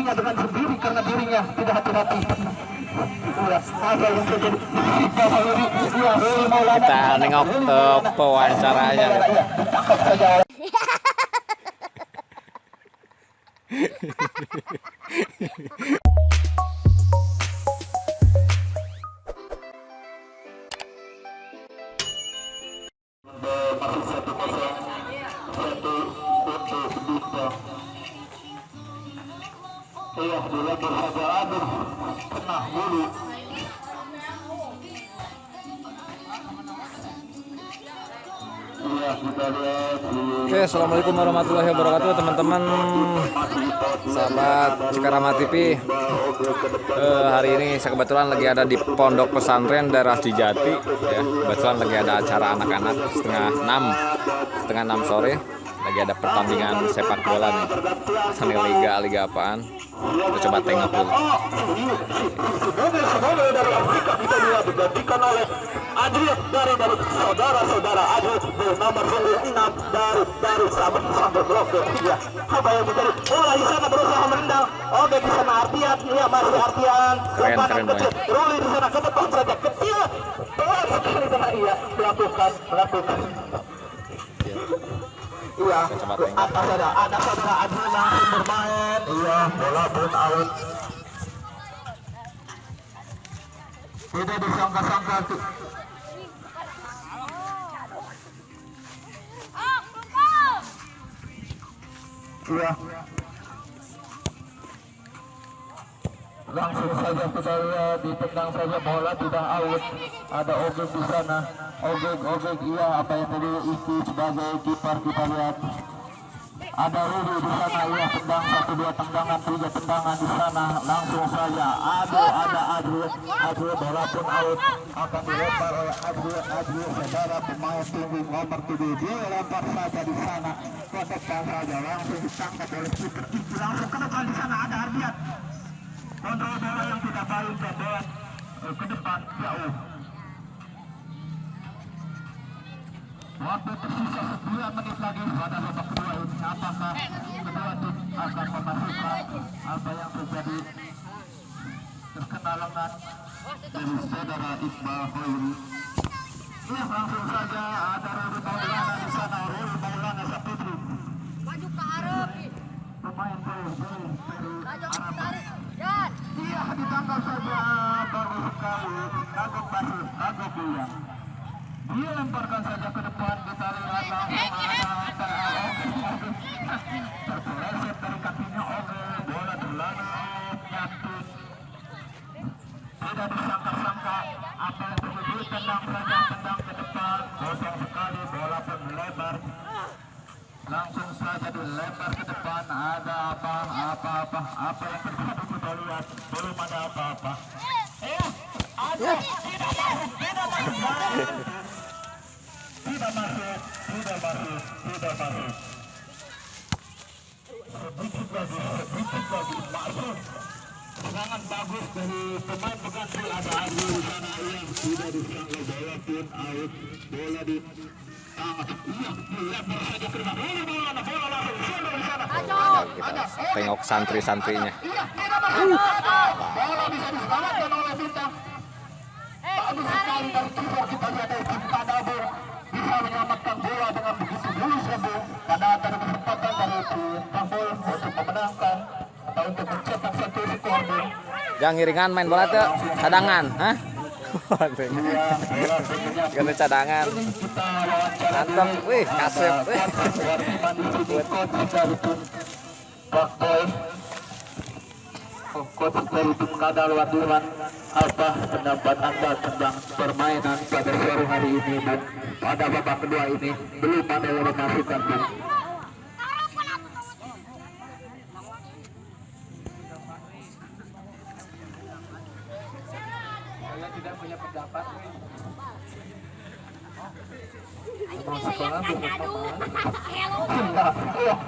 dirinya dengan sendiri karena dirinya tidak hati-hati. Ada yang terjadi. Kita nengok pewawancaranya. Tangkap saja. Masih 1-0 untuk Bintang. Iya, dilempar saja, aduh, kena mulu. Iya, kita lihat. Oke, assalamualaikum warahmatullahi wabarakatuh, teman-teman, sahabat Cikarama TV. Hari ini saya kebetulan lagi ada di Pondok Pesantren daerah Cijati. Ya, kebetulan lagi ada acara anak-anak setengah enam sore. Lagi ada pertandingan sepak bola nih. Ini liga apaan? Kita coba tengok dulu. Dari Afrika kita lihat digantikan oleh Adrian dari saudara-saudara Adrian nomor 6 dari sampai blok ketiga. Apa yang menjadi bola di sana berusaha menendang. Oke, di sana Artian, ya masih Artian. Keren banget. Ruli di sana ke depan saja kecil. Pelan sekali dengan ia melakukan. Iya, atas ada saudara Adrian langsung bermain. Iya, bola pun out. Tidak disangka-sangka tuh. Iya. Langsung saja kita lihat ditendang saja bola tidak out. Ada Ogeg di sana. Ogeg iya, apa yang tadi itu sebagai kiper kita lihat. Ada Rudi di sana, iya, tendang 1-2 tendangan, 3 tendangan di sana. Langsung saja ada Adrian bola pun out, akan dilempar oleh Adrian saudara pemain tinggi nomor 7. Dia lempar saja di sana ke depan saja, langsung ditangkap oleh kiper. Langsung ke depan di sana ada Ardian. Kontrol bola yang tidak baik dan bola ke depan jauh. Waktu tersisa 9 menit lagi pada babak kedua ini. Apakah kedua tim akan memasukkan apa yang terjadi? Terkena lengan dari saudara Iqbal Khairi. Iya, langsung saja ada Rudi Maulana di sana. Rudi Maulana Saputri. Maju ke Arab. Pemain Peru Arab. Dan Iya, ditangkap saja. Bagus sekali. Agak Buya. Dia lemparkan saja ke depan, kita lihat langsung terpeleset dari kakinya bola terlalu nyatu. Tidak disangka-sangka apa yang terjadi, tendang ke depan, kosong sekali, bola pun melebar. Langsung saja dilempar ke depan, ada apa yang terjadi kita lihat, belum ada apa-apa. Tidak masuk. Sedikit lagi masuk. Serangan bagus dari pemain pengganti, ada Adi di sana yang tidak disangka, bola pun out, bola di lempar saja ke depan. Bola langsung di sana. Kita tengok santri-santrinya. Iya, tidak masuk. Bola bisa diselamatkan oleh Bintang. Bagus sekali dari kiper kita lihat dari Padabo bisa menyelamatkan bola dengan begitu mulus pada ada kesempatan dari Bintang Bola untuk memenangkan atau untuk mencetak satu skor. Jangan ngiringan main bola tuh cadangan, hah? Ganti cadangan. Mantap, wih, kasep, wih. Coach dari tim Kadal Waduran, apa pendapat Anda tentang permainan pada sore hari ini dan pada babak kedua ini? Belum ada yang memasukkan, Bu. Saya tidak punya pendapat.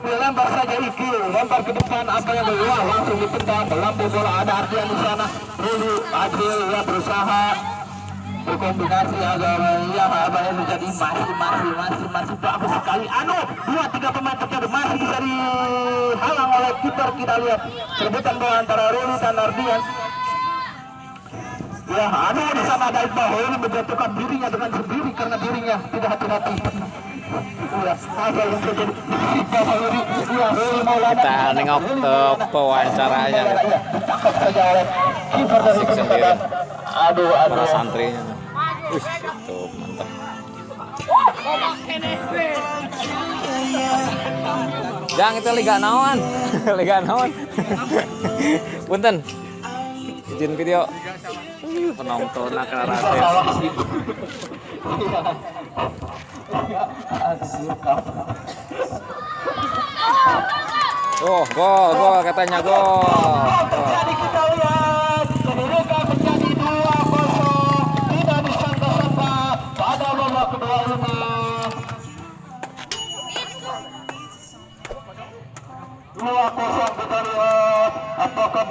Lempar saja Iki, lempar ke depan, apa yang keluar langsung ditendang, melambung bola, ada Ardian di sana. Ruli Adil yang berusaha berkombinasi agar ya abahnya menjadi masih bagus sekali. 2-3 pemain terjadi masih bisa dihalang oleh kiper. Kita lihat rebutan bola antara Ruli dan Ardian. Ya, di sana ada Iqbal. Ini menjatuhkan dirinya dengan sendiri karena dirinya tidak hati-hati. Ya, apa yang terjadi? Ya, Ruli Maulana. Kita nengok pewawancaranya. Ditangkap saja oleh kiper dari Asik sendiri. Para Aduh. santrinya. Itu mantap. Jang itu liga naon? Liga naon? Punten. Izin video. Penonton akaratis. Oh, gol katanya gol. Jadi kita lihat kedudukan menjadi 2-0. Tidak disangka-sangka pada babak kedua ini. 2-0 kita lihat apakah